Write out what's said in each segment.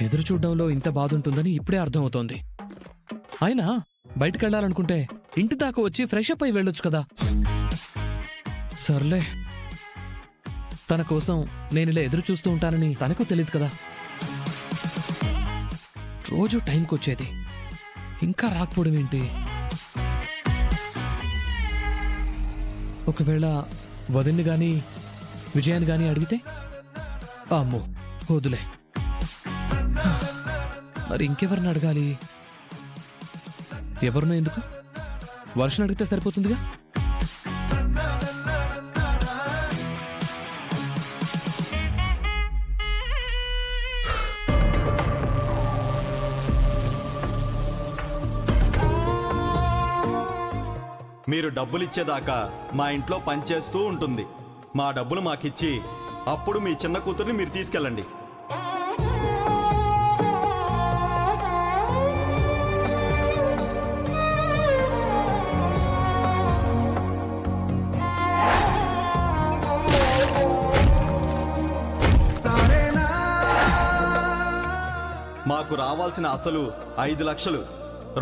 ఎదురు చూడడంలో ఇంత బాధ ఉంటుందని ఇప్పుడే అర్థమవుతోంది. అయినా బయటకెళ్లాలనుకుంటే ఇంటి దాకా వచ్చి ఫ్రెష్ అప్ అయి వెళ్ళొచ్చు కదా. సర్లే, తన కోసం నేనిలా ఎదురు చూస్తూ ఉంటానని తనకు తెలియదు కదా. రోజు టైంకి వచ్చేది, ఇంకా రాకపోవడం ఏంటి? ఒకవేళ వదిన్ని గాని విజయాన్ని గాని అడిగితే, అమ్మో వదులే. మరి ఇంకెవరిని అడగాలి? ఎవరినో ఎందుకు, వర్షం అడిగితే సరిపోతుందిగా. మీరు డబ్బులిచ్చేదాకా మా ఇంట్లో పనిచేస్తూ ఉంటుంది. మా డబ్బులు మాకిచ్చి అప్పుడు మీ చిన్న కూతుర్ని మీరు తీసుకెళ్ళండి. మాకు రావాల్సిన అసలు 5 లక్షలు,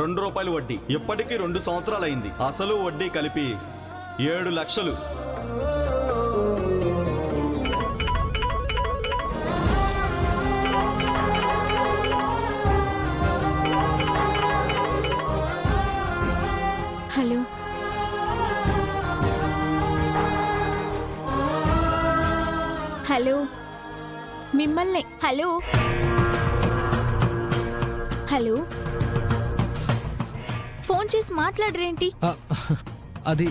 2 రూపాయలు వడ్డీ. ఇప్పటికీ 2 సంవత్సరాలైంది. అసలు వడ్డీ కలిపి 7 లక్షలు. హలో, హలో, మిమ్మల్ని. హలో హలో, ఫోన్ చేసి మాట్లాడరేంటి? అది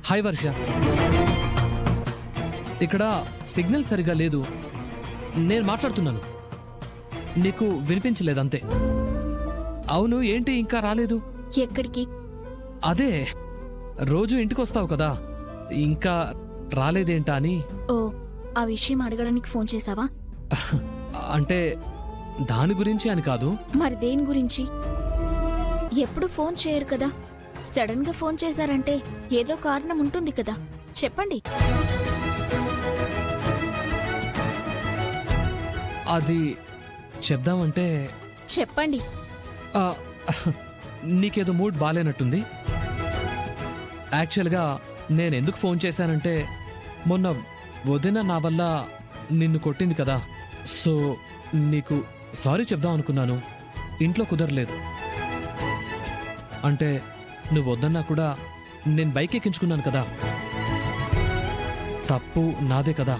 హాయ్ వర్ష, ఇక్కడ సిగ్నల్ సరిగా లేదు. నేను మాట్లాడుతున్నాను, నీకు వినిపించలేదంతే. అవును, ఏంటి ఇంకా రాలేదు? ఎక్కడికి? అదే రోజు ఇంటికి వస్తావు కదా, ఇంకా రాలేదేంటా అని. ఓ, ఆ విషయం అడగడానికి ఫోన్ చేసావా? అంటే దాని గురించి అని కాదు. మరి దేని గురించి? ఎప్పుడు ఫోన్ చేయరు కదా, సడన్ గా ఫోన్ చేశారంటే ఏదో కారణం ఉంటుంది కదా, చెప్పండి. అది చెప్దామంటే చెప్పండి. ఆ, నీకేదో మూడ్ బాలేనట్టుంది. యాక్చువల్గా నేనెందుకు ఫోన్ చేశానంటే, మొన్న వదిన నా వల్ల నిన్ను కొట్టింది కదా, సో నీకు సారీ చెప్దాం అనుకున్నాను. ఇంట్లో కుదరలేదు. అంటే నువ్వు వద్దన్నా కూడా నేను బైక్ ఎక్కించుకున్నాను కదా, తప్పు నాదే కదా.